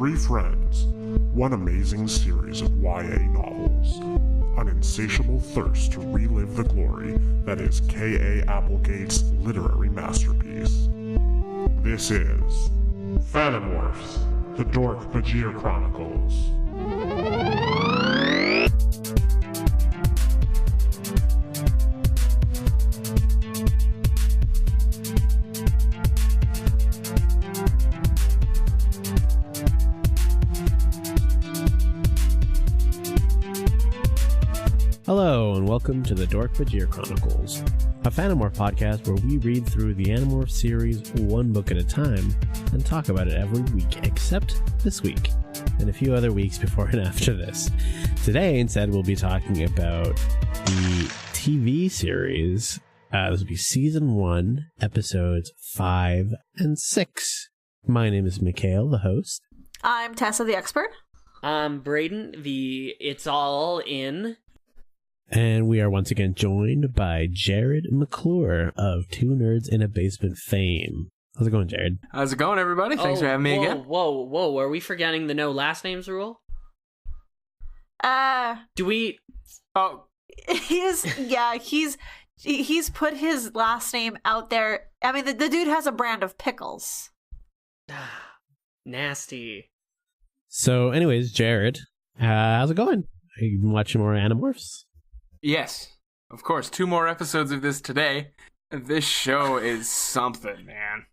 Three friends, one amazing series of YA novels, an insatiable thirst to relive the glory that is K.A. Applegate's literary masterpiece. This is Animorphs, the Dork-Bajir Chronicles. Hello, and welcome to the Dork-Bajir Chronicles, a Animorph podcast where we read through the Animorph series one book at a time and talk about it every week, except this week, and a few other weeks before and after this. Today, instead, we'll be talking about the TV series. This will be Season 1, Episodes 5 and 6. My name is Mikhail, the host. I'm Tessa, the expert. I'm Braden, the It's All In. And we are once again joined by Jared McClure of Two Nerds in a Basement fame. How's it going, Jared? How's it going, everybody? Thanks for having me again. Whoa. Are we forgetting the no last names rule? Do we... Oh. He's put his last name out there. I mean, the dude has a brand of pickles. Nasty. So, anyways, Jared, how's it going? Are you watching more Animorphs? Yes, of course. 2 more episodes of this today. This show is something, man.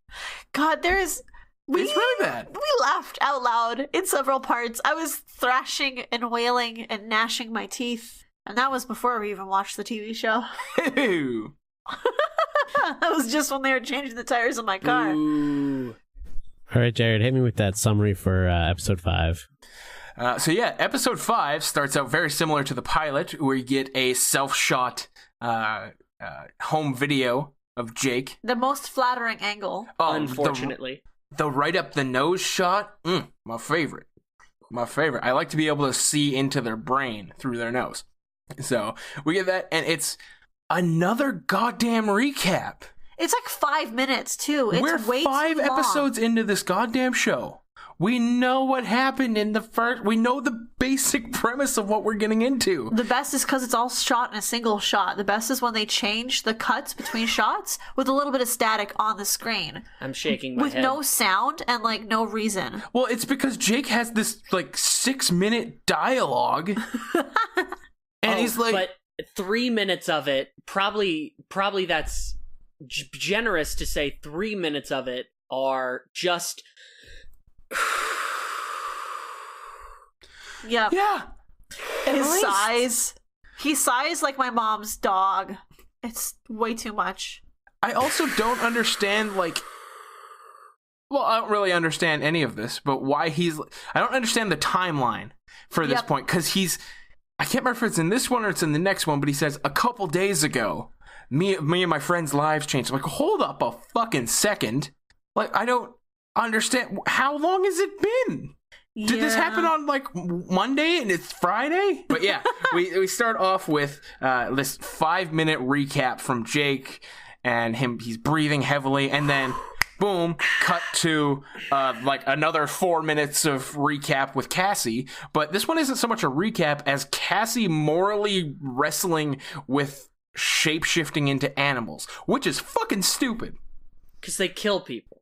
God, it's really bad. We laughed out loud in several parts. I was thrashing and wailing and gnashing my teeth. And that was before we even watched the TV show. Ew. That was just when they were changing the tires of my car. Ooh. All right, Jared, hit me with that summary for episode 5. Episode 5 starts out very similar to the pilot, where you get a self-shot home video of Jake. The most flattering angle. Unfortunately. The right up the nose shot, my favorite. I like to be able to see into their brain through their nose. So we get that, and it's another goddamn recap. It's like 5 minutes, too. It's We're way 5 too long. episodes into this goddamn show. We know what happened in the first... We know the basic premise of what we're getting into. The best is because it's all shot in a single shot. The best is when they change the cuts between shots with a little bit of static on the screen. I'm shaking my head. With no sound and, no reason. Well, it's because Jake has this, 6-minute dialogue. And he's like... But 3 minutes of it, probably that's generous to say 3 minutes of it are just... Yep. Yeah. His sighs. He sighs like my mom's dog. It's way too much. I also don't understand, well, I don't really understand any of this, but why I don't understand the timeline for this point, because I can't remember if it's in this one or it's in the next one, but he says, a couple days ago, me and my friends' lives changed. I'm like, hold up a fucking second. I don't understand. How long has it been? Yeah. Did this happen on Monday and it's Friday? But yeah, we start off with this 5-minute recap from Jake and him. He's breathing heavily, and then boom, cut to another 4 minutes of recap with Cassie. But this one isn't so much a recap as Cassie morally wrestling with shape-shifting into animals, which is fucking stupid. Because they kill people.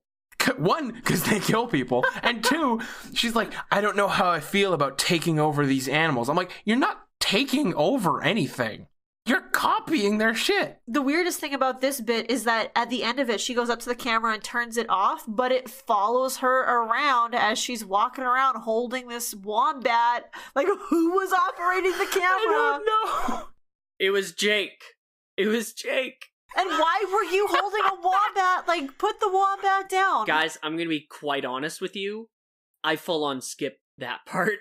1, because they kill people, and 2, she's like, I don't know how I feel about taking over these animals. I'm like, you're not taking over anything. You're copying their shit. The weirdest thing about this bit is that at the end of it, she goes up to the camera and turns it off, but it follows her around as she's walking around holding this wombat. Who was operating the camera? I don't know. It was Jake. And why were you holding a wombat? Put the wombat down. Guys, I'm going to be quite honest with you. I full on skipped that part.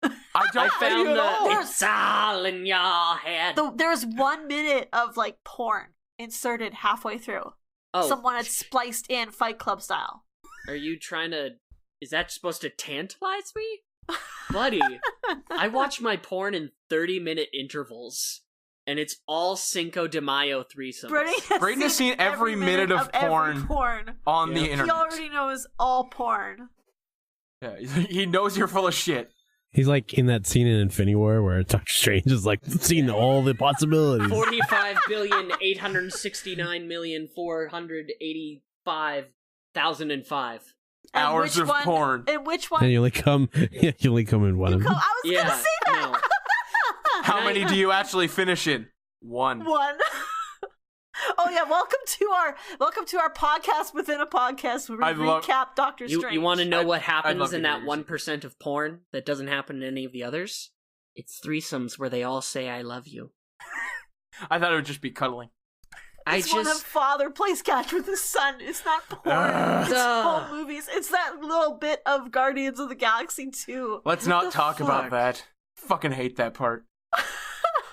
I found all. It's all in your head. There was 1 minute of, porn inserted halfway through. Oh. Someone had spliced in Fight Club style. Are you trying to... Is that supposed to tantalize me? Buddy, I watch my porn in 30-minute intervals. And it's all Cinco de Mayo threesomes. Braden has seen every minute of porn on the internet. He already knows all porn. Yeah, he knows you're full of shit. He's like in that scene in Infinity War where Doctor Strange is like seeing all the possibilities. 45,869,485,005 hours of porn. In which one? And you only come in one of them. I was gonna say that. No. How many do you actually finish in? One. Oh yeah, welcome to our podcast within a podcast where we recap Doctor Strange. You want to know what I'd happens love in to that hear 1% of porn that doesn't happen in any of the others? It's threesomes where they all say I love you. I thought it would just be cuddling. It's one of father plays catch with his son. It's not porn. It's full movies. It's that little bit of Guardians of the Galaxy 2. Let's not talk about that. Fucking hate that part.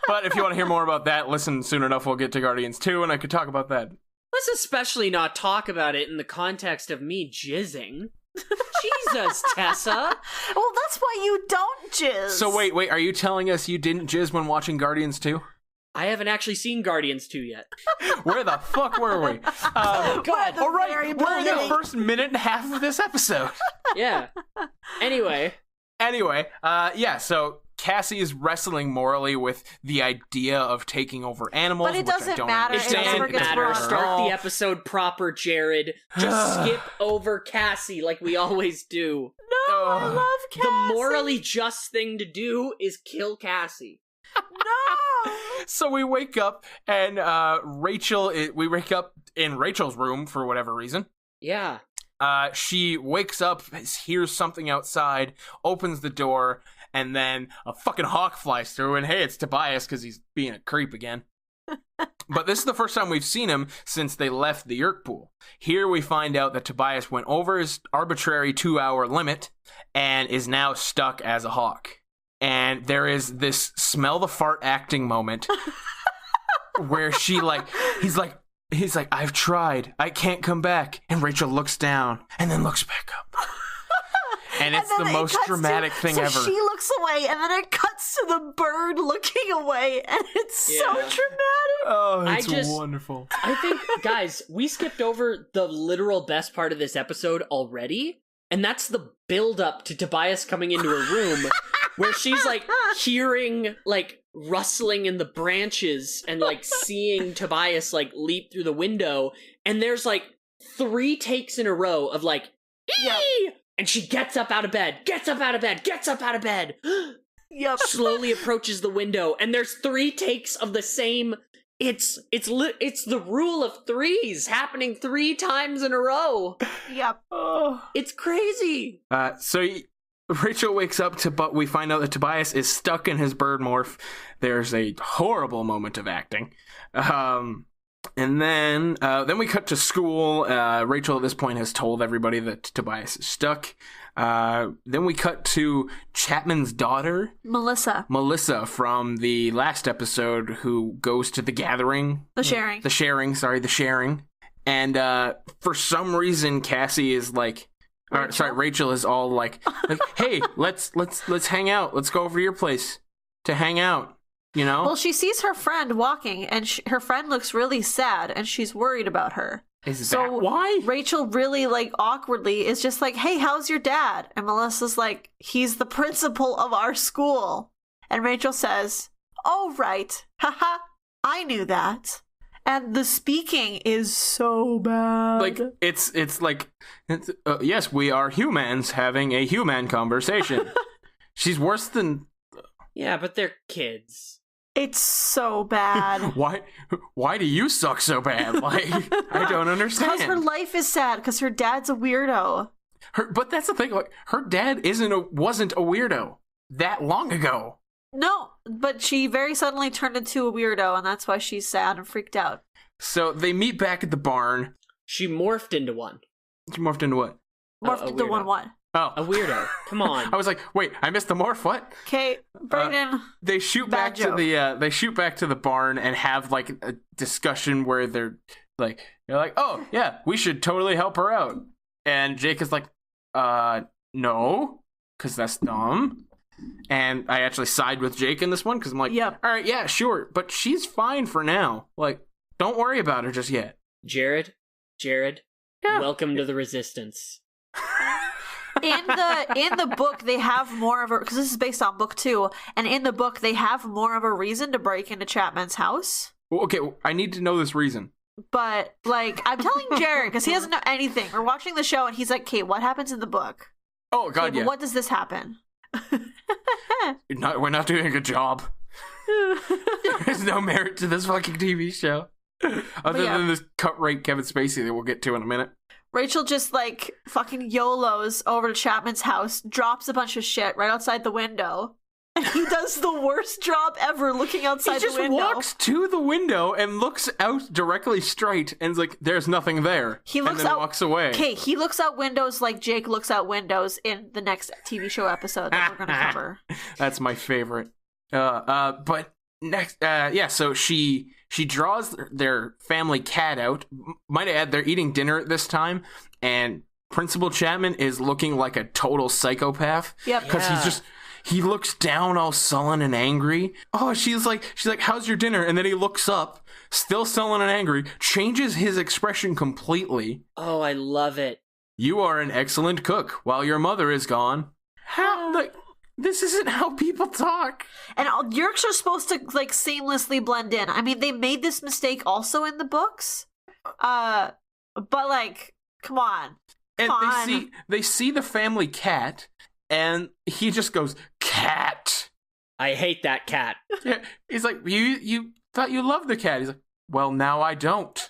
But if you want to hear more about that, listen, soon enough we'll get to Guardians 2 and I could talk about that. Let's especially not talk about it in the context of me jizzing. Jesus, Tessa. Well, that's why you don't jizz. So wait, are you telling us you didn't jizz when watching Guardians 2? I haven't actually seen Guardians 2 yet. Where the fuck were we? God. All right, we're in the first minute and a half of this episode. Yeah. Anyway, so Cassie is wrestling morally with the idea of taking over animals, but it doesn't which I don't matter. understand. It never gets matter. brought Start up. the episode proper, Jared. Just skip over Cassie like we always do. No, I love Cassie. The morally just thing to do is kill Cassie. No. So we wake up and we wake up in Rachel's room for whatever reason. Yeah. She wakes up, hears something outside, opens the door, and then a fucking hawk flies through, and hey, it's Tobias because he's being a creep again. But this is the first time we've seen him since they left the Yerk pool. Here we find out that Tobias went over his arbitrary 2-hour limit and is now stuck as a hawk. And there is this smell the fart acting moment where he's like, I've tried. I can't come back. And Rachel looks down and then looks back up. And it's the most dramatic thing ever. She looks away, and then it cuts to the bird looking away, and it's so dramatic. Oh, it's wonderful. I think, guys, we skipped over the literal best part of this episode already, and that's the build-up to Tobias coming into her room, where she's, like, hearing, like, rustling in the branches and, like, seeing Tobias, like, leap through the window, and there's, like, 3 takes in a row of, like, Eee! And she gets up out of bed. Yep. Slowly approaches the window, and there's 3 takes of the same. It's the rule of 3s happening 3 times in a row. Yep. It's crazy. So Rachel wakes up but we find out that Tobias is stuck in his bird morph. There's a horrible moment of acting. And then we cut to school. Rachel at this point has told everybody that Tobias is stuck. Then we cut to Chapman's daughter, Melissa from the last episode, who goes to the gathering. The sharing. And for some reason, Cassie is like, Rachel is all like, hey, let's hang out. Let's go over to your place to hang out. You know? Well, she sees her friend walking, and her friend looks really sad, and she's worried about her. Is that why? Rachel really, like, awkwardly is just like, hey, how's your dad? And Melissa's like, he's the principal of our school. And Rachel says, oh, right. Haha, I knew that. And the speaking is so bad. Like, it's like, yes, we are humans having a human conversation. She's worse than... Yeah, but they're kids. It's so bad. Why do you suck so bad? Like, I don't understand. Because her life is sad, because her dad's a weirdo. But that's the thing, like, her dad wasn't a weirdo that long ago. No, but she very suddenly turned into a weirdo, and that's why she's sad and freaked out. So they meet back at the barn. She morphed into one. She morphed into what? Morphed into one what? Oh. A weirdo. Come on. I was like, wait, I missed the morph. What? Okay, Brayden. They shoot back to the barn and have like a discussion where they're like, oh yeah, we should totally help her out. And Jake is like, no, because that's dumb. And I actually side with Jake in this one because I'm like, yep. All right, yeah, sure, but she's fine for now. Like, don't worry about her just yet. Jared, yeah. Welcome to the Resistance. In the book, they have more of a, because this is based on book 2, and in the book, they have more of a reason to break into Chapman's house. Well, okay, I need to know this reason. But, like, I'm telling Jared, because he doesn't know anything. We're watching the show, and he's like, Kate, what happens in the book? Oh, God, Kate, yeah. What does this happen? We're not doing a good job. There's no merit to this fucking TV show. Other than this cut-rate Kevin Spacey that we'll get to in a minute. Rachel just, like, fucking YOLOs over to Chapman's house, drops a bunch of shit right outside the window, and he does the worst job ever looking outside the window. He just walks to the window and looks out directly straight and is like, there's nothing there. He looks and then out, walks away. Okay, he looks out windows like Jake looks out windows in the next TV show episode that we're going to cover. That's my favorite. But next, so she draws their family cat out. Might I add, they're eating dinner at this time, and Principal Chapman is looking like a total psychopath. Yep. Because he looks down all sullen and angry. Oh, she's like, how's your dinner? And then he looks up, still sullen and angry, changes his expression completely. Oh, I love it. You are an excellent cook while your mother is gone. How, like, this isn't how people talk. And Yerks are supposed to, like, seamlessly blend in. I mean, they made this mistake also in the books. But, like, come on. And they see the family cat, and he just goes, cat. I hate that cat. Yeah, he's like, you thought you loved the cat. He's like, well, now I don't.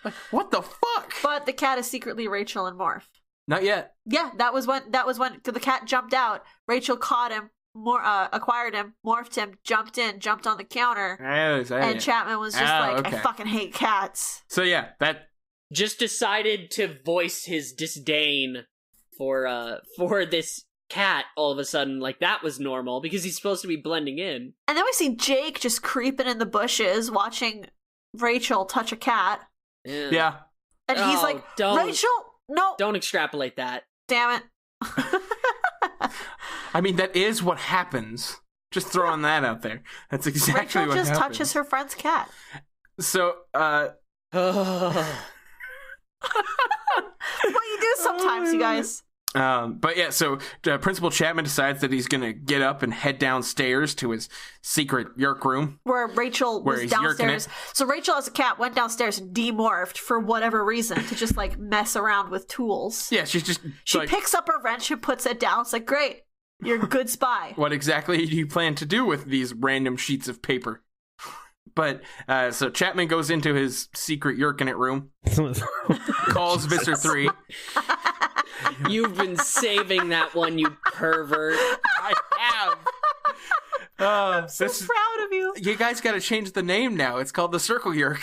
Like, what the fuck? But the cat is secretly Rachel and Morph. Not yet. Yeah, that was when the cat jumped out. Rachel caught him, acquired him, morphed him, jumped on the counter, and Chapman was just like, okay. I fucking hate cats. So yeah, that just decided to voice his disdain for this cat all of a sudden. Like, that was normal because he's supposed to be blending in. And then we see Jake just creeping in the bushes, watching Rachel touch a cat. yeah. And he's like, Rachel, no. Don't extrapolate that. Damn it. I mean, that is what happens. Just throwing that out there. That's exactly Rachel what happens. just touches her friend's cat. So, What you do sometimes, you guys. But yeah, so Principal Chapman decides that he's gonna get up and head downstairs to his secret Yerk room. Where Rachel was he's downstairs. So Rachel as a cat went downstairs and demorphed for whatever reason to just like mess around with tools. Yeah, she picks up her wrench and puts it down. It's like, great, you're a good spy. What exactly do you plan to do with these random sheets of paper? But, so Chapman goes into his secret Yerkinit room, calls Visser 3. You've been saving that one, you pervert. I have. I'm so proud of you. You guys gotta change the name now. It's called the Circle Yerk.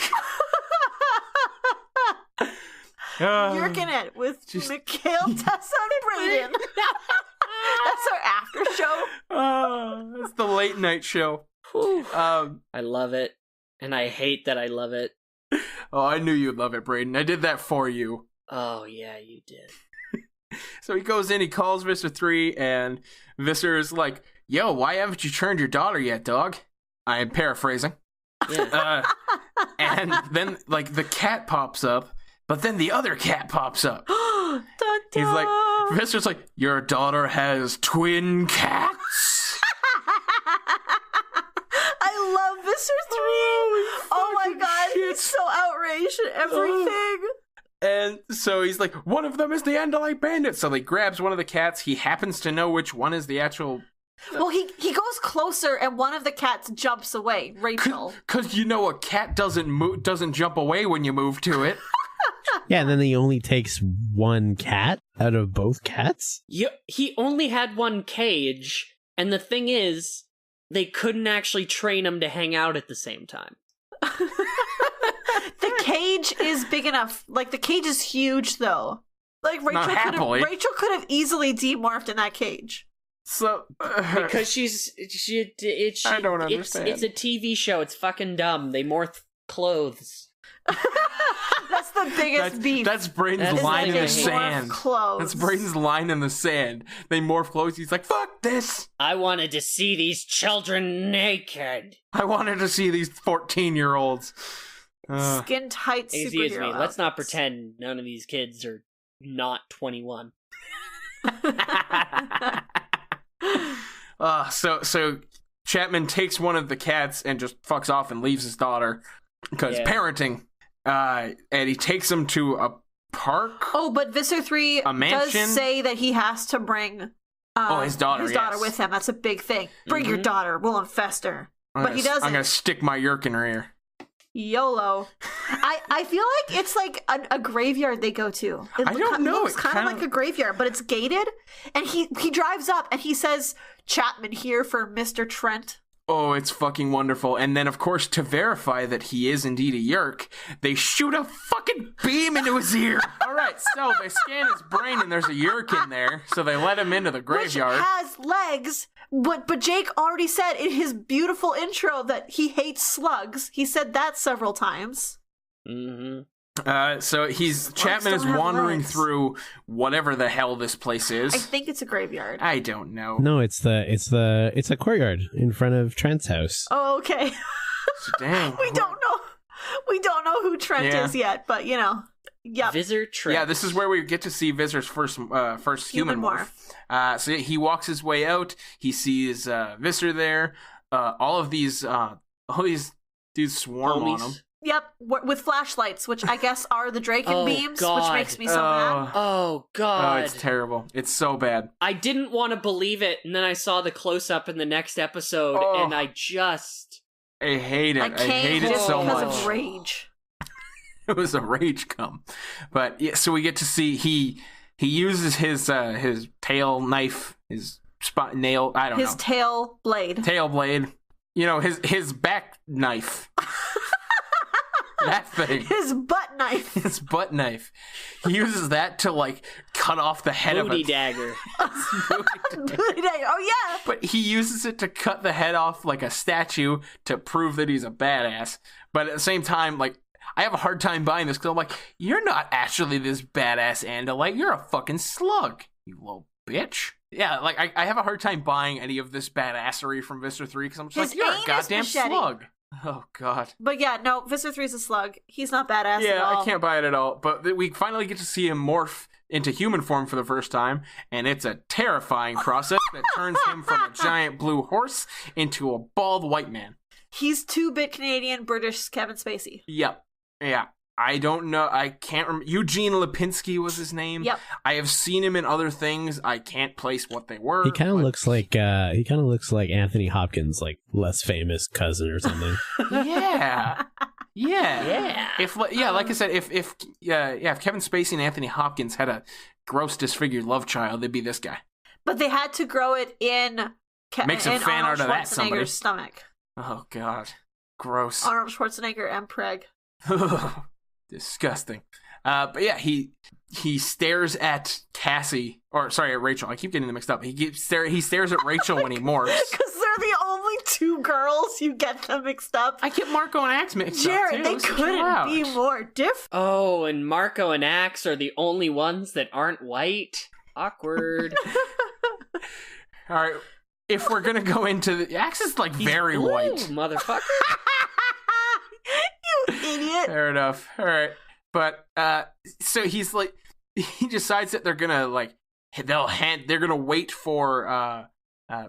Yerkinit with Mikhail, Tessa, and Brayden. That's our after show. That's the late night show. I love it. And I hate that I love it. Oh, I knew you'd love it, Brayden. I did that for you. Oh, yeah, you did. So he goes in, he calls Visser 3, and Visser is like, yo, why haven't you turned your daughter yet, dog? I am paraphrasing. Yeah. And then, like, the cat pops up, but then the other cat pops up. Dun, dun. He's like, Visser's like, your daughter has twin cats? I love Visser 3. Oh my god, shit. he's so outraged at everything. And so he's like, one of them is the Andalite bandit. So he grabs one of the cats. He happens to know which one is the actual... Well, he goes closer and one of the cats jumps away. Rachel. Because you know a cat doesn't jump away when you move to it. Yeah, and then he only takes one cat out of both cats? He only had one cage, and the thing is, they couldn't actually train him to hang out at the same time. The cage is big enough. Like, the cage is huge, though. Like, Rachel could have easily demorphed in that cage. So because I don't understand. It's a TV show. It's fucking dumb. They morph clothes. That's the biggest beef. That's Brayden's line in the sand. Clothes. That's Brayden's line in the sand. They morph clothes. He's like, fuck this. I wanted to see these children naked. I wanted to see these 14-year-olds. Skin tight superhero. Excuse me. Let's not pretend none of these kids are not 21. So Chapman takes one of the cats and just fucks off and leaves his daughter because parenting. And he takes him to a park. Oh, but Visser 3 does say that he has to bring his daughter with him. That's a big thing. Bring your daughter. We'll infest her. But he doesn't. I'm going to stick my yerk in her ear. YOLO. I feel like it's like a graveyard they go to. I don't know. It's kind of like a graveyard, but it's gated. And he drives up and he says, Chapman here for Mr. Trent. Oh, it's fucking wonderful. And then, of course, to verify that he is indeed a yerk, they shoot a fucking beam into his ear. All right, so they scan his brain and there's a yerk in there, so they let him into the graveyard. Which has legs, but Jake already said in his beautiful intro that he hates slugs. He said that several times. Mm-hmm. So Chapman is wandering through whatever the hell this place is. I think it's a graveyard. I don't know. No, it's a courtyard in front of Trent's house. Oh, okay. Dang. We don't know who Trent is yet, but you know. Yep. Visser Trent. Yeah, this is where we get to see Visser's first human morph. So he walks his way out. He sees Visser there. All these dudes swarm on him. Yep, with flashlights, which I guess are the Draken beams, God. which makes me so mad. Oh, God. Oh, it's terrible. It's so bad. I didn't want to believe it, and then I saw the close-up in the next episode, and I hate it. I hate it so much. Because of rage. It was a rage come. But yeah, so we get to see he uses his tail knife, his spot nail, I don't know. His tail blade. Tail blade. You know, his back knife. That thing. His butt knife. His butt knife. He uses that to, like, cut off the head of Booty dagger. Booty dagger. Oh, yeah. But he uses it to cut the head off like a statue to prove that he's a badass. But at the same time, like, I have a hard time buying this because I'm like, you're not actually this badass Andalite. You're a fucking slug, you little bitch. Yeah, like, I have a hard time buying any of this badassery from Visser 3 because I'm just like, you're a goddamn slug. Oh, God. But yeah, no, Visser 3 is a slug. He's not badass at all. Yeah, I can't buy it at all. But we finally get to see him morph into human form for the first time, and it's a terrifying process that turns him from a giant blue horse into a bald white man. He's 2-bit Canadian British Kevin Spacey. Yep. Yeah. I don't know. I can't remember. Eugene Lipinski was his name. Yep. I have seen him in other things. I can't place what they were. He kind of looks like Anthony Hopkins, like less famous cousin or something. Yeah. Yeah. Like I said, if Kevin Spacey and Anthony Hopkins had a gross disfigured love child, they'd be this guy. But they had to grow it in Make some fan art of that somebody. Stomach. Oh, God. Gross. Arnold Schwarzenegger and Preg. Disgusting. But yeah, he stares at Cassie, at Rachel. I keep getting them mixed up. He stares at Rachel when he morphs. Because they're the only two girls, you get them mixed up. I get Marco and Axe mixed Jared, up, too. they couldn't be more different. Oh, and Marco and Axe are the only ones that aren't white. Awkward. All right, if we're gonna go into the Axe is like very white, motherfucker. You idiot. Fair enough. All right, but so he's like, he decides that they're gonna wait for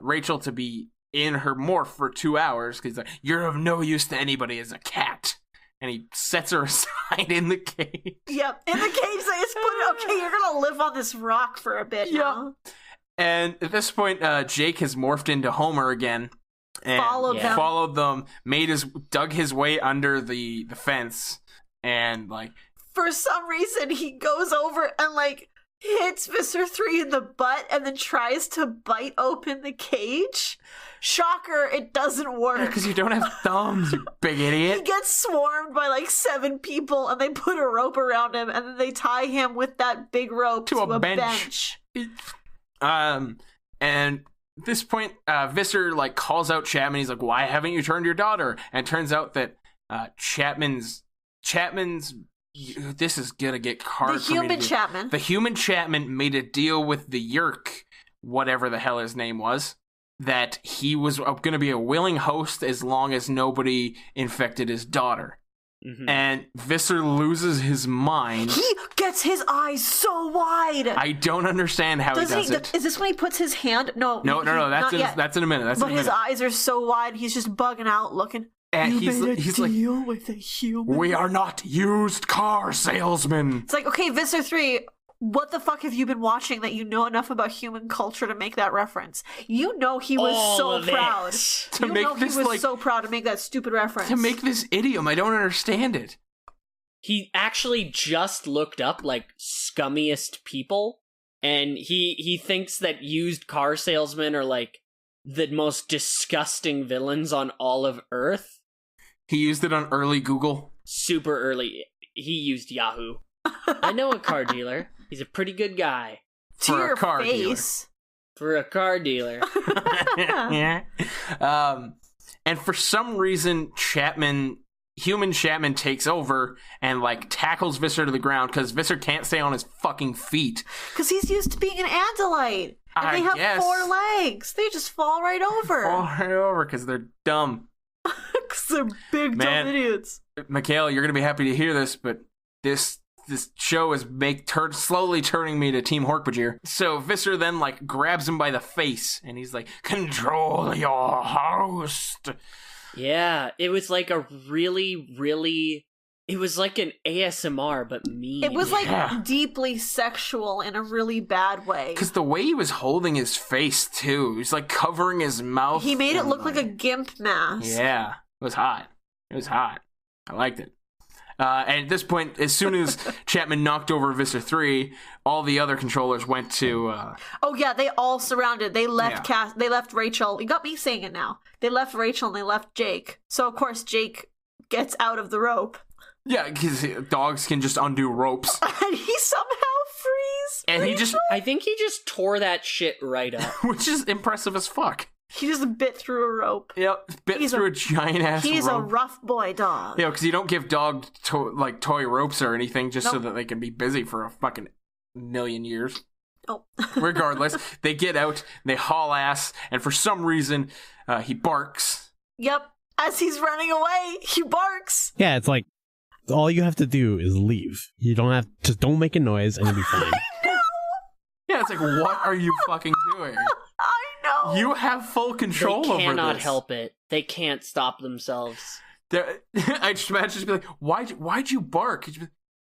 Rachel to be in her morph for 2 hours because like, you're of no use to anybody as a cat. And he sets her aside in the cage. Yep, in the cage. They just okay, you're gonna live on this rock for a bit now. And at this point, Jake has morphed into Homer again. And followed them, dug his way under the fence, and like for some reason he goes over and like hits Mr. 3 in the butt and then tries to bite open the cage. Shocker, it doesn't work. Because you don't have thumbs, you big idiot. He gets swarmed by like 7 people and they put a rope around him and then they tie him with that big rope to a bench. And at this point, Visser like calls out Chapman. He's like, "Why haven't you turned your daughter?" And it turns out that Chapman's. This is gonna get hard. The human Chapman made a deal with the Yerk, whatever the hell his name was, that he was gonna be a willing host as long as nobody infected his daughter. and Visser loses his mind. He gets his eyes so wide. I don't understand how he does it. Is this when he puts his hand? No. No. That's in a minute. But his eyes are so wide, he's just bugging out, looking. And he's like, deal with a human. We are not used car salesmen. It's like, okay, Visser 3, what the fuck have you been watching that you know enough about human culture to make that reference? You know he was so proud. So proud to make that stupid reference. To make this idiom, I don't understand it. He actually just looked up, like, scummiest people, and he thinks that used car salesmen are, like, the most disgusting villains on all of Earth. He used it on early Google. Super early. He used Yahoo. I know a car dealer. He's a pretty good guy. For a car face. For a car dealer. Yeah. And for some reason, human Chapman takes over and, like, tackles Visser to the ground because Visser can't stay on his fucking feet. Because he's used to being an Andalite. And they have 4 legs. They just fall right over. Fall right over because they're dumb. Because they're big, dumb idiots. Mikhail, you're going to be happy to hear this, but this show is slowly turning me to Team Dork-Bajir. So Visser then, like, grabs him by the face, and he's like, control your host. Yeah, it was like a really, really... It was like an ASMR, but mean. It was, like, deeply sexual in a really bad way. Because the way he was holding his face, too. He was, like, covering his mouth. He made it look like a gimp mask. Yeah. It was hot. I liked it. And at this point, as soon as Chapman knocked over Visser 3, all the other controllers went to... Oh, yeah, they all surrounded. They left they left Rachel. You got me saying it now. They left Rachel and they left Jake. So, of course, Jake gets out of the rope. Yeah, because dogs can just undo ropes. And he somehow frees And Rachel? I think he just tore that shit right up. Which is impressive as fuck. He just bit through a rope. Yep, through a giant-ass rope. He's a rough boy dog. Yeah, because you don't give dogs toy ropes or anything just so that they can be busy for a fucking million years. Oh. Regardless, they get out, they haul ass, and for some reason, he barks. Yep, as he's running away, he barks. Yeah, it's like, all you have to do is leave. You don't have just don't make a noise and you'll be fine. I know. Yeah, it's like, what are you fucking doing? I know. You have full control over this. They cannot help it. They can't stop themselves. I just imagine just be like, why'd you bark?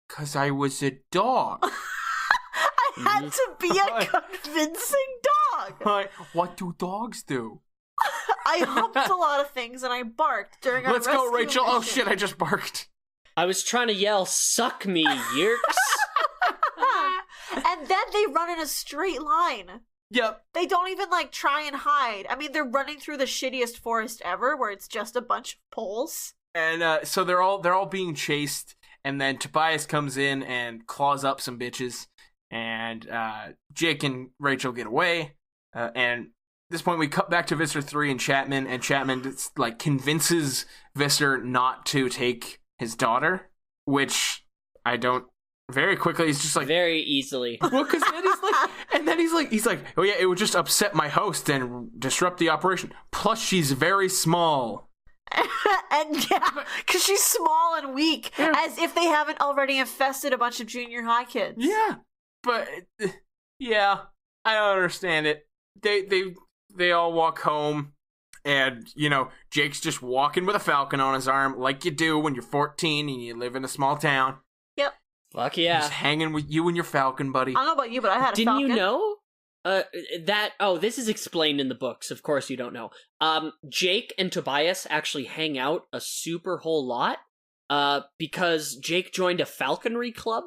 Because I was a dog. I had to be a convincing dog. What do dogs do? I humped a lot of things and I barked during our Let's go, Rachel. mission. Oh shit, I just barked. I was trying to yell, suck me, yerks. And then they run in a straight line. Yep. They don't even, like, try and hide. I mean, they're running through the shittiest forest ever, where it's just a bunch of poles. And so they're all being chased, and then Tobias comes in and claws up some bitches, and Jake and Rachel get away. And at this point, we cut back to Visser 3 and Chapman like convinces Visser not to take his daughter, which I don't. Very quickly, he's just like very easily. Well, because then he's like, oh yeah, it would just upset my host and disrupt the operation. Plus, she's very small. And yeah, because she's small and weak, as if they haven't already infested a bunch of junior high kids. Yeah, but yeah, I don't understand it. They all walk home, and Jake's just walking with a falcon on his arm, like you do when you're 14 and you live in a small town. Yep. Fuck yeah. Just hanging with you and your falcon, buddy. I don't know about you, but I had a falcon. Didn't you know? This is explained in the books. Of course you don't know. Jake and Tobias actually hang out a super whole lot, because Jake joined a falconry club.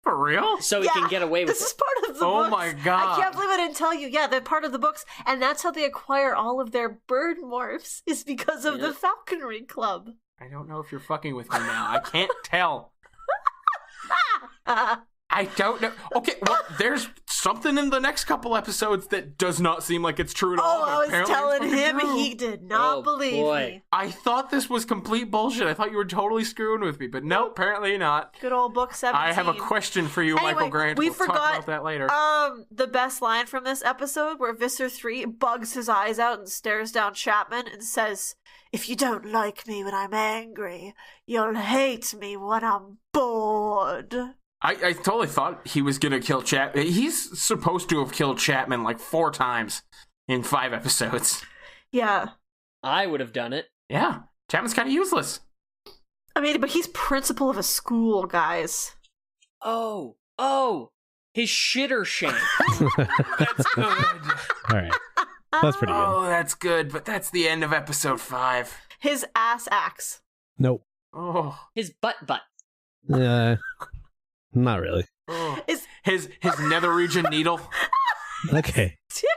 For real? So he can get away with it. This is part of the books. Oh my god. I can't believe I didn't tell you. Yeah, they're part of the books, and that's how they acquire all of their bird morphs, is because of the falconry club. I don't know if you're fucking with me now. I can't tell. I don't know. Okay, well, there's something in the next couple episodes that does not seem like it's true at all. Oh, I was telling him true. he did not believe me. I thought this was complete bullshit. I thought you were totally screwing with me, but no, apparently not. Good old book 17. I have a question for you, Anyway, Michael Grant. we We'll forgot talk about that later. the best line from this episode where Visser 3 bugs his eyes out and stares down Chapman and says, "If you don't like me when I'm angry, you'll hate me when I'm bored." I totally thought he was going to kill Chapman. He's supposed to have killed Chapman like 4 times in 5 episodes. Yeah. I would have done it. Yeah. Chapman's kind of useless. I mean, but he's principal of a school, guys. Oh, his shitter shank. That's good. All right. That's pretty good. Oh, that's good, but that's the end of episode 5. His ass axe. Nope. Oh. His butt. Not really. Oh. Is His nether region needle. Okay.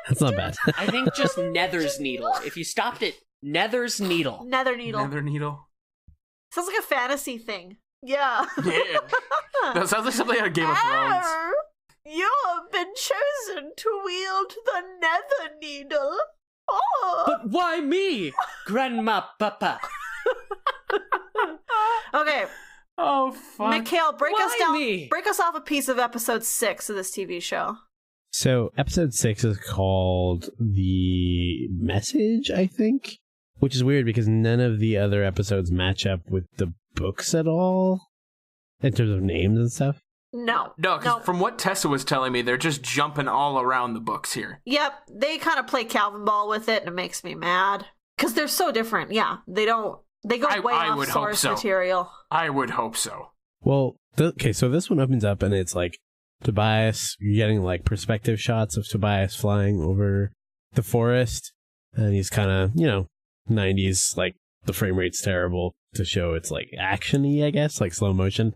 That's not bad. I think just Nether's needle. If you stopped it, Nether's needle. nether needle. Nether needle. Sounds like a fantasy thing. Yeah. Yeah. That sounds like something out of Game of Thrones. Arr, you have been chosen to wield the nether needle. Oh. But why me, Grandma Papa? Okay, Oh, fuck. Mikhail, break us Why down. me? Break us off a piece of episode 6 of this TV show. So, episode 6 is called The Message, I think? Which is weird because none of the other episodes match up with the books at all in terms of names and stuff. No. No, because from what Tessa was telling me, they're just jumping all around the books here. Yep, they kind of play Calvin Ball with it, and it makes me mad because they're so different. Yeah, they don't. They go way I off would hope source so. material. I would hope so. Well, okay, so this one opens up and it's like Tobias, you're getting like perspective shots of Tobias flying over the forest, and he's kind of, 90s, like the frame rate's terrible to show it's like action-y, I guess, like slow motion.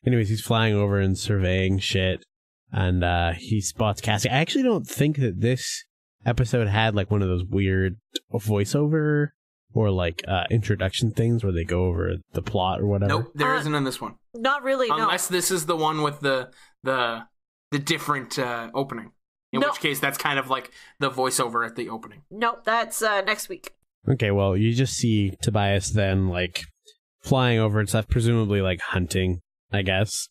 Anyways, he's flying over and surveying shit, and he spots Cassie. I actually don't think that this episode had like one of those weird voiceover or like introduction things where they go over the plot or whatever. Nope, there isn't in this one. Not really. Unless this is the one with the different opening. In No. which case, that's kind of like the voiceover at the opening. Nope, that's next week. Okay, well, you just see Tobias then, like, flying over and stuff, presumably, like, hunting, I guess.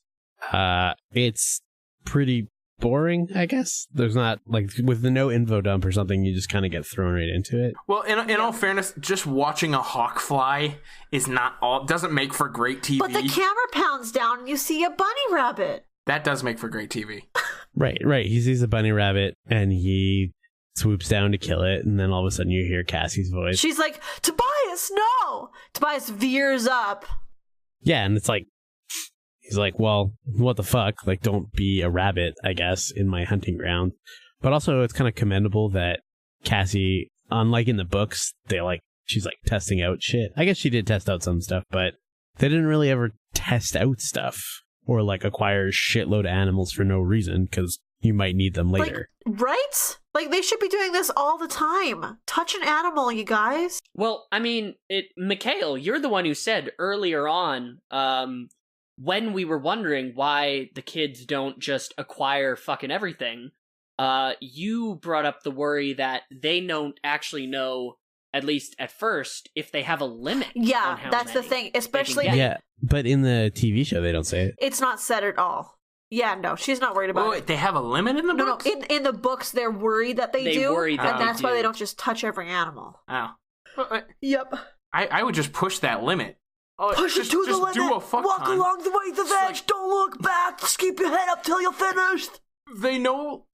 It's pretty boring, I guess. There's not, like, with the no info dump or something, you just kind of get thrown right into it. Well, in all fairness, just watching a hawk fly is not all. Doesn't make for great TV. But the camera pounds down and you see a bunny rabbit. That does make for great TV. Right. He sees a bunny rabbit, and he swoops down to kill it, and then all of a sudden you hear Cassie's voice. She's like, Tobias, no! Tobias veers up. Yeah, and it's like, he's like, well, what the fuck? Like, don't be a rabbit, I guess, in my hunting ground. But also, it's kind of commendable that Cassie, unlike in the books, she's like testing out shit. I guess she did test out some stuff, but they didn't really ever test out stuff or like acquire shitload of animals for no reason, because you might need them later. Like, right? Like, they should be doing this all the time. Touch an animal, you guys. Well, I mean, Mikhail, you're the one who said earlier on, when we were wondering why the kids don't just acquire fucking everything, you brought up the worry that they don't actually know, at least at first, if they have a limit. Yeah, on how that's the many thing. they can Especially, get. Yeah, but in the TV show, they don't say it. it's not said at all. Yeah, no, she's not worried about Wait, it. they have a limit in the No, books? in the books, they're worried that they do, worry that and they that's why do. they don't just touch every animal. Oh. Well, Yep. I would just push that limit. Oh, Push just, it to the just limit. do a fuck Walk ton. along the way of the veg. like- Don't look back. Just keep your head up till you're finished. They know.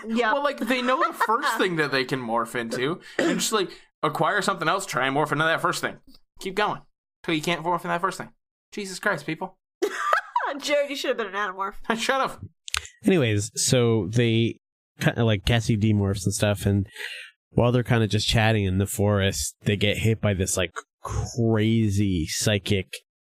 Yeah. Well, like, they know the first thing that they can morph into, and just, like, acquire something else, try and morph into that first thing. Keep going. Till you can't morph into that first thing. Jesus Christ, people. Jared, you should have been an Animorph. Shut up. Anyways, so they kind of like Cassie demorphs and stuff, and while they're kind of just chatting in the forest, they get hit by this like crazy psychic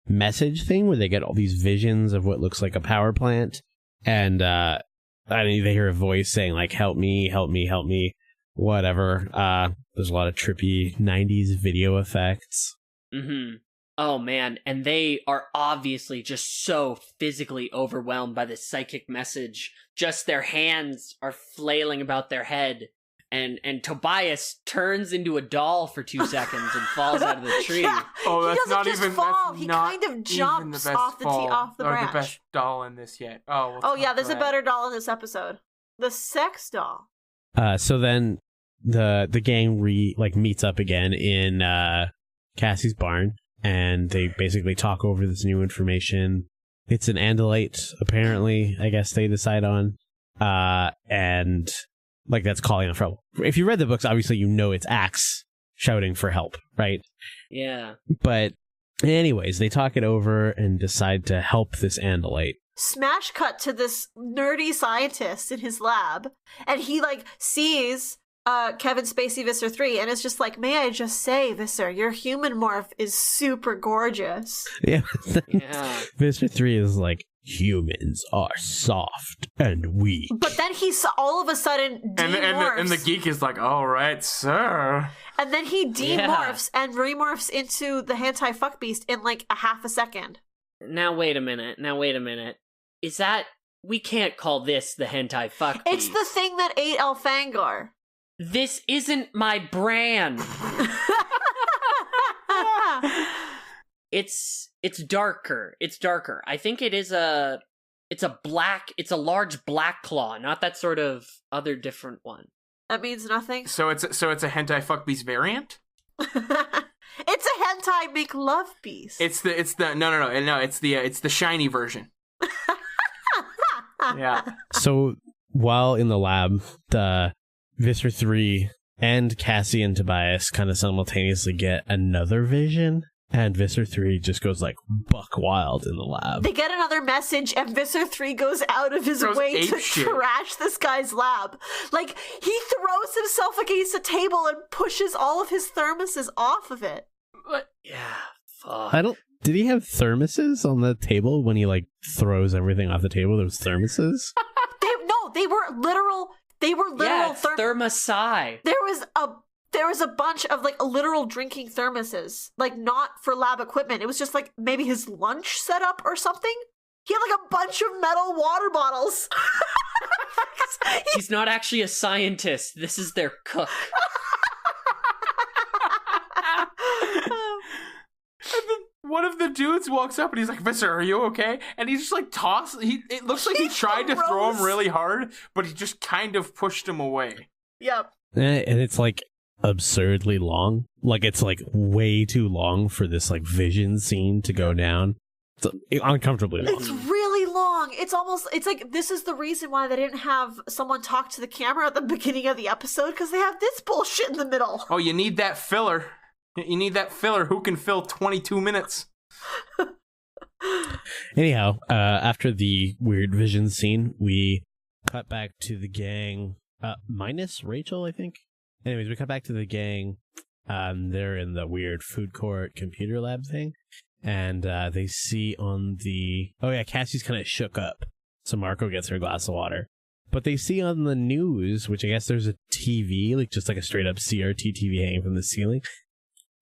message thing where they get all these visions of what looks like a power plant, and they hear a voice saying like, help me, help me, help me, whatever. There's a lot of trippy 90s video effects. Mm-hmm. Oh man, and they are obviously just so physically overwhelmed by this psychic message. Just their hands are flailing about their head. And Tobias turns into a doll for 2 seconds and falls out of the tree. Yeah, Oh, that's he doesn't not just even fall. That's He not kind of even jumps the best off the fall, off the or branch. the best doll in this yet. Oh, Oh yeah, there's a better doll in this episode. The sex doll. So then the gang meets up again in Cassie's barn, and they basically talk over this new information. It's an Andalite, apparently, I guess they decide on. And like that's calling on trouble. If you read the books, obviously you know it's Axe shouting for help, right? Yeah. But anyways, they talk it over and decide to help this Andalite. Smash cut to this nerdy scientist in his lab, and he sees Kevin Spacey Visser 3, and it's just like, may I just say, Visser, your human morph is super gorgeous. Yeah. Yeah. Visser 3 is like, humans are soft and weak. But then he's all of a sudden demorphs. And the geek is like, all right, sir. And then he demorphs and remorphs into the hentai fuck beast in like a half a second. Now wait a minute. Is that... We can't call this the hentai fuck It's beast. the thing that ate Elfangar. This isn't my brand. It's darker. It's darker. I think it's a large black claw, not that sort of other different one. That means nothing. So it's a hentai fuck beast variant? It's a hentai make love beast. It's the shiny version. Yeah. So while in the lab, the Visser 3 and Cassie and Tobias kind of simultaneously get another vision, and Visser 3 just goes like buck wild in the lab. They get another message, and Visser 3 goes out of his way to trash this guy's lab. Like, he throws himself against a table and pushes all of his thermoses off of it. Yeah, fuck. Did he have thermoses on the table when he throws everything off the table? There was thermoses? They were literal Yeah, thermoses. thermosi. There was a bunch of literal drinking thermoses, not for lab equipment. It was just maybe his lunch setup or something. He had a bunch of metal water bottles. He's not actually a scientist. This is their cook. And then one of the dudes walks up and he's like, Visser, are you okay? And he just it looks like he tried to throw him really hard, but he just kind of pushed him away. Yep. And it's absurdly long. It's way too long for this vision scene to go down. It's uncomfortably long. It's really long. It's this is the reason why they didn't have someone talk to the camera at the beginning of the episode, because they have this bullshit in the middle. Oh, you need that filler. You need that filler. Who can fill 22 minutes? Anyhow, after the weird vision scene, we cut back to the gang, minus Rachel, I think. Anyways, we cut back to the gang. They're in the weird food court computer lab thing. And they see on the... Oh yeah, Cassie's kind of shook up. So Marco gets her a glass of water. But they see on the news, which I guess there's a TV, just a straight up CRT TV hanging from the ceiling.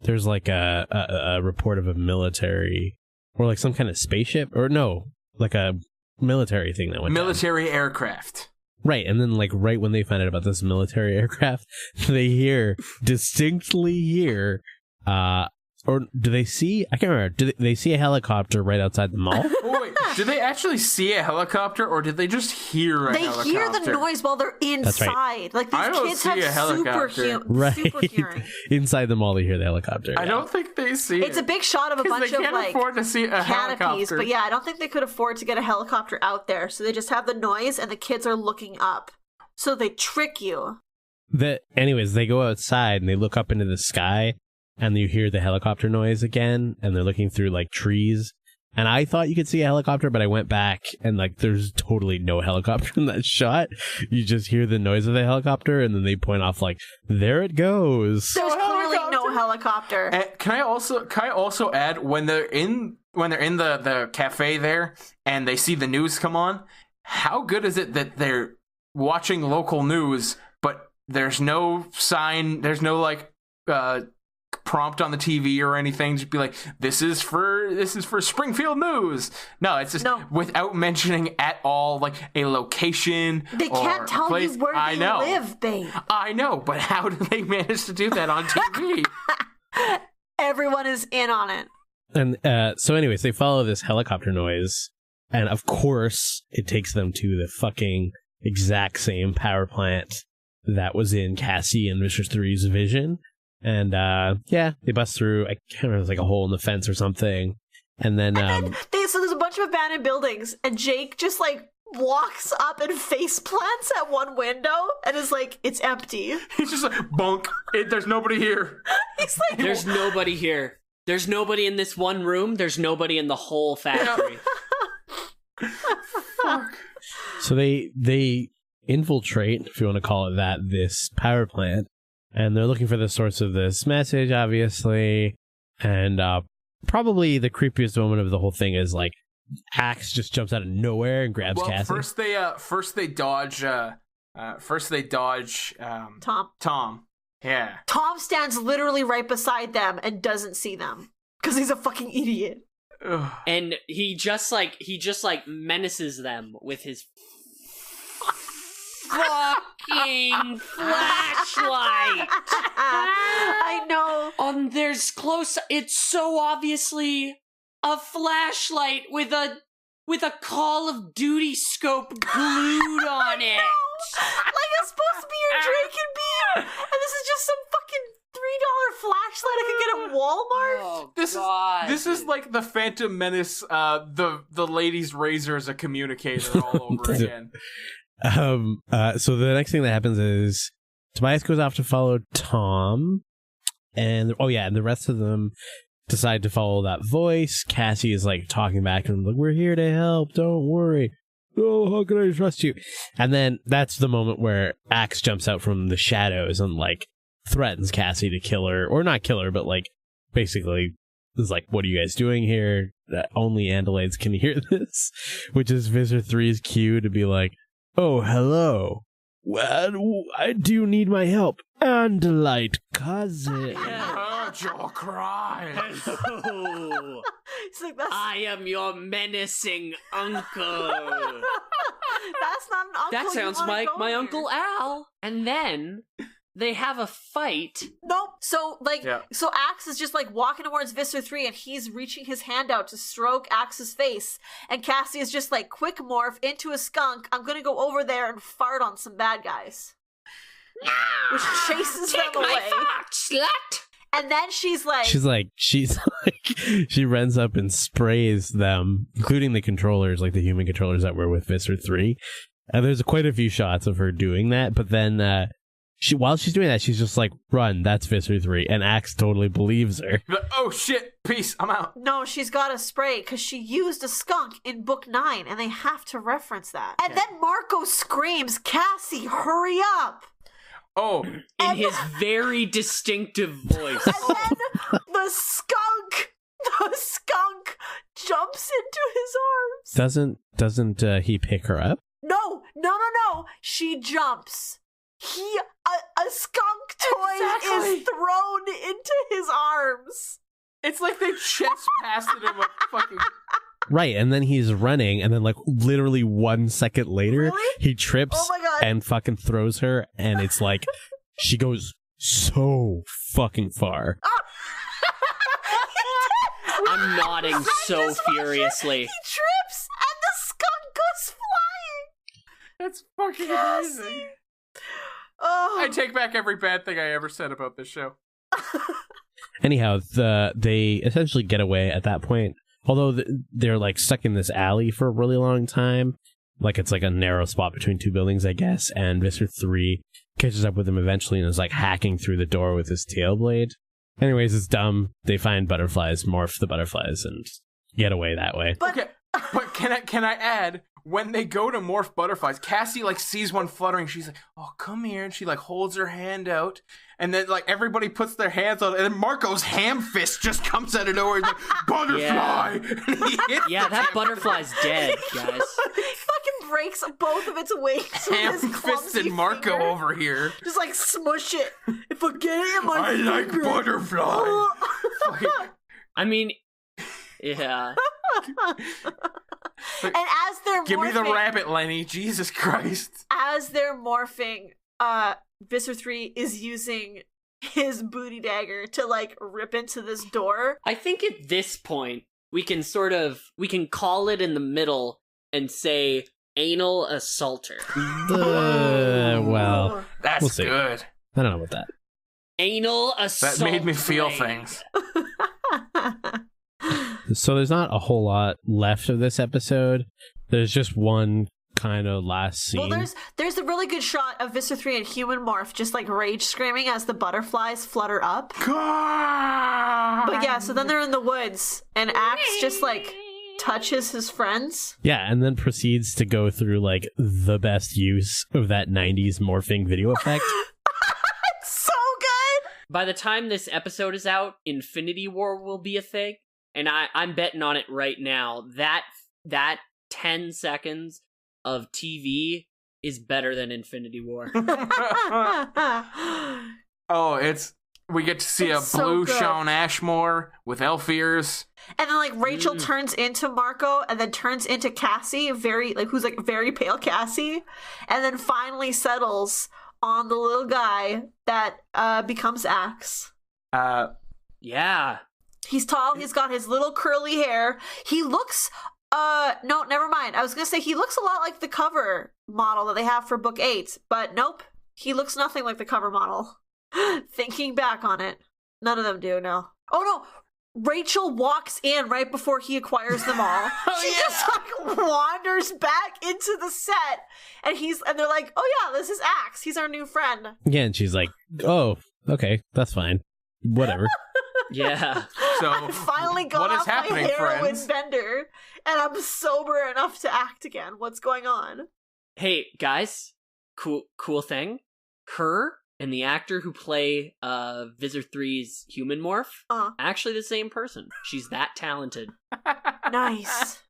There's a report of a military, or some kind of spaceship, or no, a military thing that went Military down. Aircraft. Right, and then right when they find out about this military aircraft, they distinctly hear, or do they see? I can't remember. Do they see a helicopter right outside the mall? Oh, wait, did they actually see a helicopter, or did they just hear a helicopter? They hear the noise while they're inside. Right. These kids have super hearing. Inside the mall, they hear the helicopter. I don't think they see it. It's a big shot of a bunch they can't of afford to see a canopies, helicopter. but yeah, I don't think they could afford to get a helicopter out there, so they just have the noise, and the kids are looking up. So they trick you. Anyways, they go outside and they look up into the sky. And you hear the helicopter noise again, and they're looking through trees. And I thought you could see a helicopter, but I went back and there's totally no helicopter in that shot. You just hear the noise of the helicopter, and then they point off there it goes. There's clearly no helicopter. And can I also add, when they're in the cafe there and they see the news come on, how good is it that they're watching local news, but there's no sign, there's no prompt on the TV or anything. Just be like, this is for Springfield News. No, it's just without mentioning at all like a location. They can't tell place. you where they live, babe. I know, but how do they manage to do that on TV? Everyone is in on it. And so anyways, they follow this helicopter noise, and of course it takes them to the fucking exact same power plant that was in Cassie and Mr. 3's vision. And they bust through. I can't remember, it was like a hole in the fence or something. And then so there's a bunch of abandoned buildings, and Jake just like walks up and face plants at one window and is like, it's empty. He's just like, bunk. There's nobody here. He's like, there's nobody here. There's nobody in this one room. There's nobody in the whole factory. Fuck. So they infiltrate, if you want to call it that, this power plant, and they're looking for the source of this message, obviously. And probably the creepiest moment of the whole thing is like Axe just jumps out of nowhere and grabs Cassie. First they dodge Tom. Yeah. Tom stands literally right beside them and doesn't see them because he's a fucking idiot. Ugh. And he just menaces them with his fucking flashlight. I know. There's close. It's so obviously a flashlight with a Call of Duty scope glued on it. Like it's supposed to be your Drake and beam, and this is just some fucking $3 flashlight I could get at Walmart. Oh, this is like the Phantom Menace. The lady's razor as a communicator all over again. So the next thing that happens is Tobias goes off to follow Tom, and the rest of them decide to follow that voice. Cassie is like talking back to him, like, we're here to help, don't worry. Oh, how can I trust you? And then that's the moment where Axe jumps out from the shadows and like threatens Cassie to kill her, or not kill her, but like basically is like, what are you guys doing here? Only Andalites can hear this, which is Visor 3's cue to be like, oh, hello. Well, I do need my help. Andalite cousin. Heard your cries. He's like, I am your menacing uncle. That's not an uncle. That sounds like my Uncle Al. And then they have a fight. Nope. So Axe is just like walking towards Visser 3 and he's reaching his hand out to stroke Axe's face. And Cassie is just like, quick morph into a skunk. I'm going to go over there and fart on some bad guys. No! Which chases them away. Take my fart, slut! And then she runs up and sprays them, including the controllers, like the human controllers that were with Visser 3. And there's quite a few shots of her doing that, but then while she's doing that, she's just like, run, that's Visser 3. And Axe totally believes her. Oh shit, peace, I'm out. No, she's got a spray because she used a skunk in book 9 and they have to reference that. And then Marco screams, Cassie, hurry up! Oh, in his very distinctive voice. And then the skunk jumps into his arms. Doesn't he pick her up? No. She jumps. A skunk toy is thrown into his arms. It's like they chest passed him a fucking... Right, and then he's running, and then like literally 1 second later, he trips and fucking throws her, and it's like she goes so fucking far. I'm nodding so furiously. He trips, and the skunk goes flying. That's fucking amazing. Oh. I take back every bad thing I ever said about this show. Anyhow, they essentially get away at that point. Although they're like stuck in this alley for a really long time, like it's like a narrow spot between two buildings, I guess. And Mr. 3 catches up with them eventually and is like hacking through the door with his tail blade. Anyways, it's dumb. They find butterflies, morph the butterflies, and get away that way. Okay, but can I add? When they go to morph butterflies, Cassie like sees one fluttering. She's like, "Oh, come here!" And she like holds her hand out, and then like everybody puts their hands on it, and then Marco's ham fist just comes out of nowhere. He's like, "Butterfly!" Yeah, that butterfly's dead, guys. He fucking breaks breaks both of its wings with his clumsy Ham-fisted Marco finger. over here. Just like smush it. If I get it in my I like finger. butterfly. I mean, yeah. And as they're Give me the morphing- rabbit, Lenny. Jesus Christ. As they're morphing, Visser 3 is using his booty dagger to like rip into this door. I think at this point, we can call it in the middle and say anal assaulter. Well, That's We'll see. good. I don't know about that. Anal assault. That made me feel blade. things. So there's not a whole lot left of this episode. There's just one kind of last scene. Well, there's a really good shot of Visser 3 and Human Morph just like rage screaming as the butterflies flutter up. But yeah, so then they're in the woods and Axe just like touches his friends. Yeah, and then proceeds to go through like the best use of that 90s morphing video effect. So good! By the time this episode is out, Infinity War will be a thing, and I'm betting on it right now. That 10 seconds of TV is better than Infinity War. We get to see It's a blue so good. Shawn Ashmore with elf ears. And then like Rachel turns into Marco and then turns into Cassie, who's like very pale Cassie, and then finally settles on the little guy that becomes Axe. Yeah. He's tall, he's got his little curly hair. He looks no, never mind. I was gonna say he looks a lot like the cover model that they have for book 8, but nope. He looks nothing like the cover model. Thinking back on it, none of them do, no. Oh no! Rachel walks in right before he acquires them all. Just like wanders back into the set, and they're like, "Oh yeah, this is Axe. He's our new friend." Yeah, and she's like, "Oh, okay, that's fine, whatever." Yeah. So I finally got what is off my happening, heroin friends? bender, and I'm sober enough to act again. What's going on? Hey, guys. Cool thing. Her and the actor who play Visser 3's Human Morph, actually the same person. She's that talented. Nice.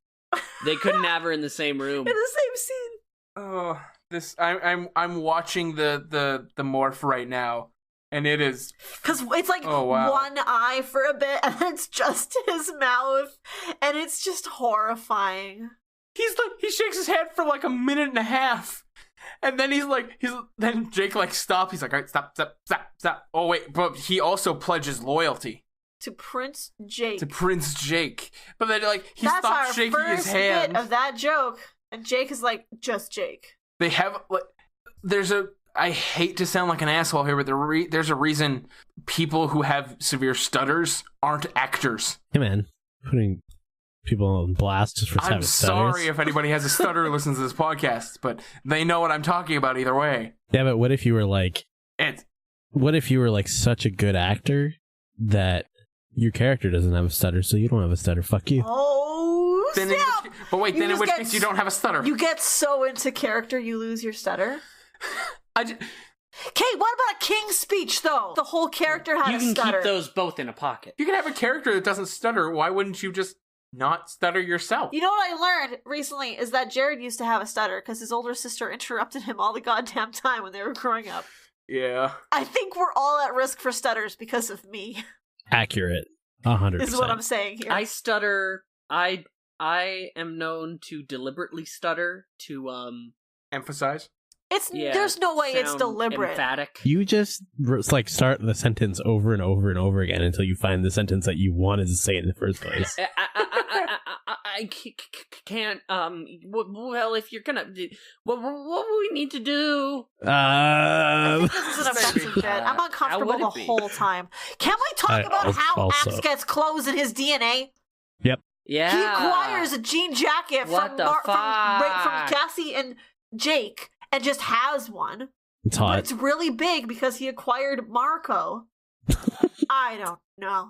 They couldn't have her in the same room. In the same scene. Oh, this I'm watching the morph right now, and it is Because it's like Oh, wow. one eye for a bit, and then it's just his mouth, and it's just horrifying. he shakes his head for like a minute and a half. And then then Jake like stops. He's like, all right, stop. Oh wait, but he also pledges loyalty To Prince Jake. to Prince Jake. But then like he That's our stops shaking his first hand. bit of that joke, and Jake is like, just Jake. They have like I hate to sound like an asshole here, but there's a reason people who have severe stutters aren't actors. Hey man, putting people on blast just for I'm having stutters. sorry if anybody has a stutter who listens to this podcast, but they know what I'm talking about either way. Yeah, but what if you were like It's such a good actor that your character doesn't have a stutter, so you don't have a stutter? Fuck you. Oh, then snap! in just which get case you don't have a stutter. You get so into character, you lose your stutter. I Okay, what about a king's speech, though? The whole character had You a can stutter. keep those both in a pocket. You can have a character that doesn't stutter. Why wouldn't you just not stutter yourself? You know what I learned recently is that Jared used to have a stutter because his older sister interrupted him all the goddamn time when they were growing up. Yeah. I think we're all at risk for stutters because of me, Accurate. 100%. is what I'm saying here. I stutter. I am known to deliberately stutter to Emphasize. There's no way it's sound deliberate. emphatic. You just like start the sentence over and over and over again until you find the sentence that you wanted to say in the first place. I can't. Well, if you're gonna, what we need to do? I think this is an offensive bit. I'm How uncomfortable would the it be? whole time. Can we talk about I'll how also- Axe gets clothes in his DNA? Yep. Yeah. He acquires a jean jacket What from the from fuck? Cassie and Jake and just has one. It's But hot. it's really big because he acquired Marco. I don't know.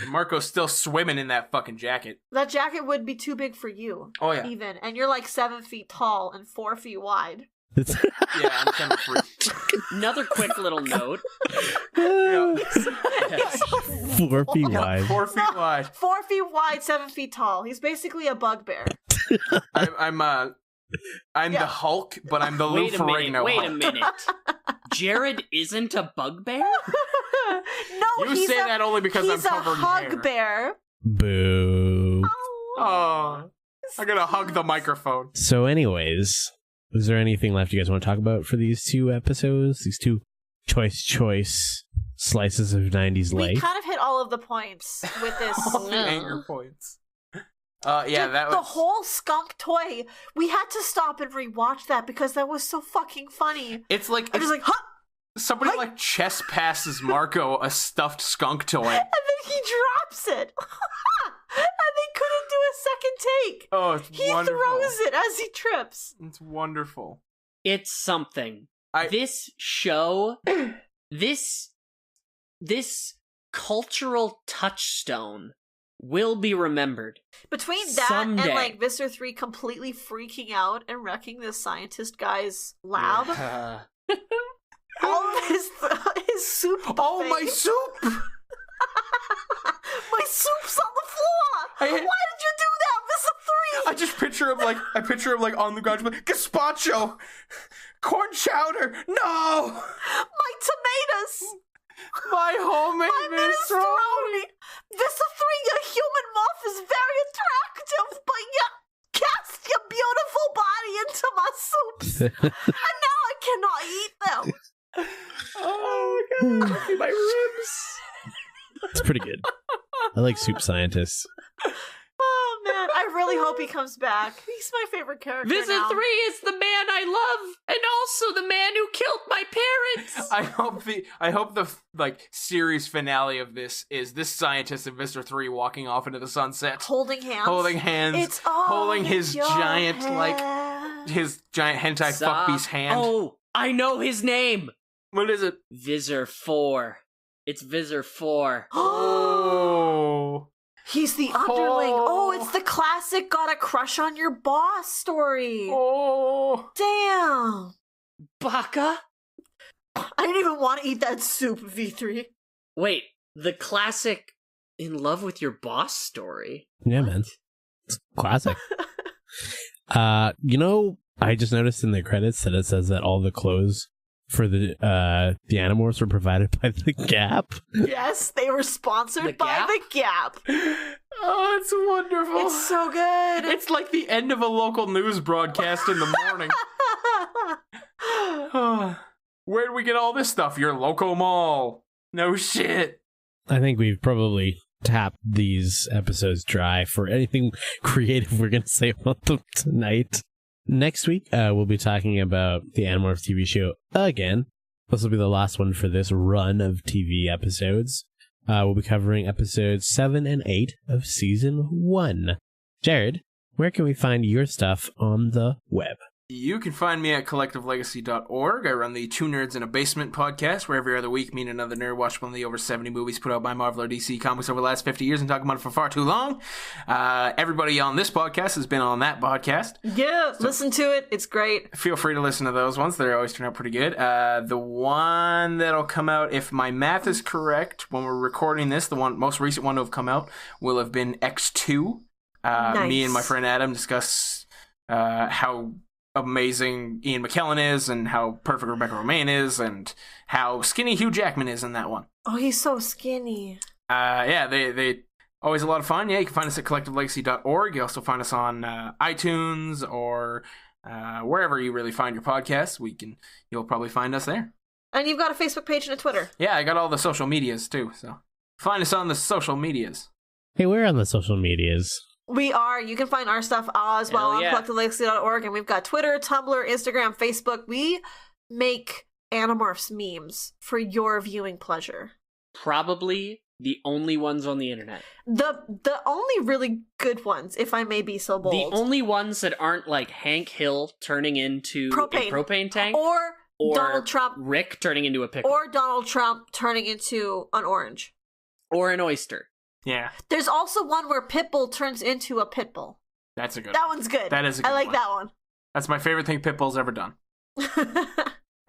Marco's still swimming in that fucking jacket. That jacket would be too big for you. Oh, yeah. Even. And you're like 7 feet tall and 4 feet wide. It's Yeah, I'm 10 Another quick little note. Yeah. 4 feet wide. 4 feet wide. 4 feet wide, 7 feet tall. He's basically a bugbear. I'm I'm the Hulk, but I'm the Lou Ferrigno Wait a Hulk. minute. Jared isn't a bugbear? No, You say that only because I'm he's a covered in hair. hug bear. Boo. Oh, I'm gonna hug the microphone. So anyways, is there anything left you guys want to talk about for these 2 episodes? These 2 choice slices of 90s We life? kind of hit all of the points with this. All the anger points. Yeah, Dude, that was... the whole skunk toy. We had to stop and rewatch that because that was so fucking funny. It's like... I'm just like, huh? Somebody Hi. like chess passes Marco a stuffed skunk toy. And then he drops it. And they couldn't do a second take. Oh, it's He wonderful. throws it as he trips. It's wonderful. It's something. I- This show, this cultural touchstone will be remembered. Between that Someday. and like Visser 3 completely freaking out and wrecking this scientist guy's lab, all of his soup buffet. Oh, my soup! My soup's on the floor! Why did you do that, Visser 3? I just picture him like on the ground, like, gazpacho! Corn chowder! No! My tomatoes! My homemade My minestrone! minestrone! Visser 3, your human morph is very attractive, but you cast your beautiful body into my soups, and now I cannot eat them. Oh my god, my ribs! It's pretty good. I like soup scientists. Oh man, I really hope he comes back. He's my favorite character Visit now. 3 is the man I love, and also the man who killed my parents. I hope the like series finale of this is this scientist in Mr. 3 walking off into the sunset. Holding hands. Holding hands. It's all holding his your giant hand. his giant hentai fuckbeast hand. Oh, I know his name. What is it? Visor 4. It's Visor 4. Oh. He's the underling. Oh, it's the classic got a crush on your boss story. Oh. Damn. Baka? I didn't even want to eat that soup, V3. Wait, the classic in love with your boss story? Yeah, man. It's classic. I just noticed in the credits that it says that all the clothes for the Animorphs were provided by The Gap. Yes, they were sponsored The by Gap? The Gap. Oh, it's wonderful. It's so good. It's like the end of a local news broadcast in the morning. Where'd we get all this stuff? Your local mall. No shit. I think we've probably tapped these episodes dry for anything creative we're going to say about them tonight. Next week, we'll be talking about the Animorphs TV show again. This will be the last one for this run of TV episodes. We'll be covering episodes 7 and 8 of season 1. Jared, where can we find your stuff on the web? You can find me at collectivelegacy.org. I run the Two Nerds in a Basement podcast, where every other week me and another nerd watch one of the over 70 movies put out by Marvel or DC Comics over the last 50 years and talk about it for far too long. Everybody on this podcast has been on that podcast. Yeah, listen to it. It's great. Feel free to listen to those ones. They always turn out pretty good. The one that'll come out, if my math is correct, when we're recording this, the most recent one to have come out will have been X2. Nice. Me and my friend Adam discuss how amazing Ian McKellen is and how perfect Rebecca Romaine is and how skinny Hugh Jackman is in that one. Oh, he's so skinny. Yeah, they always a lot of fun. Yeah, you can find us at collectivelegacy.org. You also find us on iTunes or wherever you really find your podcasts. You'll probably find us there. And you've got a Facebook page and a Twitter. Yeah, I got all the social medias too, so find us on the social medias. Hey, we're on the social medias. We are. You can find our stuff as well Hell on yeah. collectivelegacy.org. And we've got Twitter, Tumblr, Instagram, Facebook. We make Animorphs memes for your viewing pleasure. Probably the only ones on the internet. The only really good ones, if I may be so bold. The only ones that aren't like Hank Hill turning into Propane. a propane tank, or Donald Trump. Rick turning into a pickle, Or Donald Trump turning into an orange. or an oyster. Yeah, There's also one where Pitbull turns into a pitbull. that's a good That one. one's good. That is a good I like one. that one. That's my favorite thing Pitbull's ever done.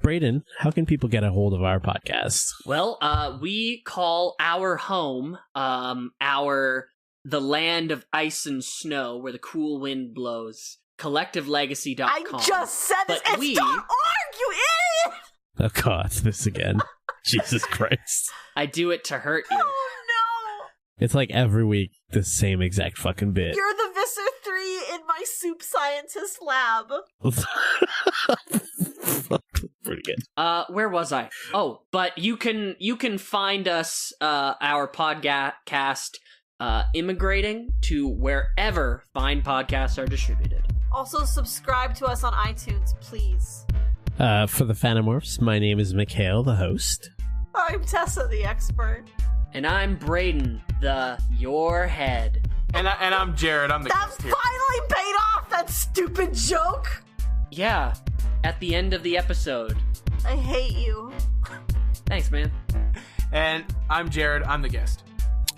Brayden, how can people get a hold of our podcast? Well, we call our home, the land of ice and snow, where the cool wind blows. collectivelegacy.com. I just said this. But It's .org, you idiot! Oh god, this again. Jesus Christ. I do it to hurt you. Oh no! It's like every week the same exact fucking bit. You're the Visser 3 in my soup scientist lab. Pretty good. Where was I? Oh, but you can find us, our podcast, immigrating to wherever fine podcasts are distributed. Also, subscribe to us on iTunes, please. For the Animorphs, my name is Mikhail, the host. I'm Tessa, the expert. And I'm Brayden, the your head. And I'm Jared. I'm the That guest here. finally paid off, that stupid joke! Yeah, at the end of the episode. I hate you. Thanks, man. And I'm Jared. I'm the guest.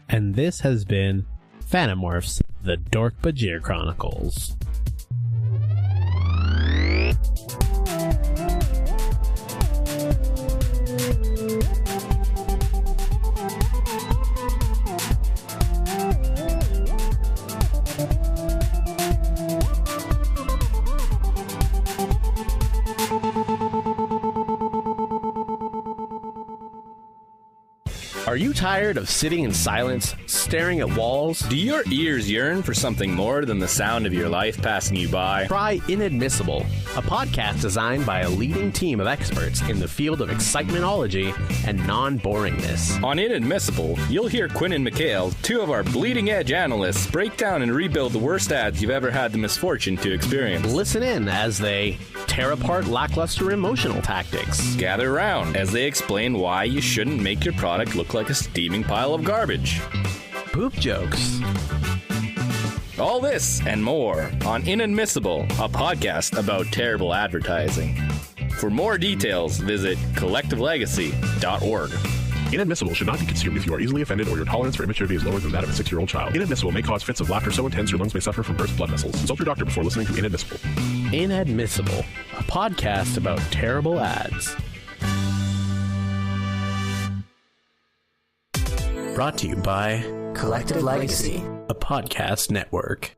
And this has been Animorphs, the Dork-Bajir Chronicles. Are you tired of sitting in silence, staring at walls? Do your ears yearn for something more than the sound of your life passing you by? Try Inadmissible, a podcast designed by a leading team of experts in the field of excitementology and non-boringness. On Inadmissible, you'll hear Quinn and Mikhail, two of our bleeding-edge analysts, break down and rebuild the worst ads you've ever had the misfortune to experience. Listen in as they tear apart lackluster emotional tactics. Gather round as they explain why you shouldn't make your product look like a steaming pile of garbage. Poop jokes. All this and more on Inadmissible, a podcast about terrible advertising. For more details, visit collectivelegacy.org. Inadmissible should not be consumed if you are easily offended or your tolerance for immaturity is lower than that of a 6-year-old child. Inadmissible may cause fits of laughter so intense your lungs may suffer from burst blood vessels. Consult your doctor before listening to Inadmissible. Inadmissible, a podcast about terrible ads. Brought to you by Collective Legacy. a podcast network.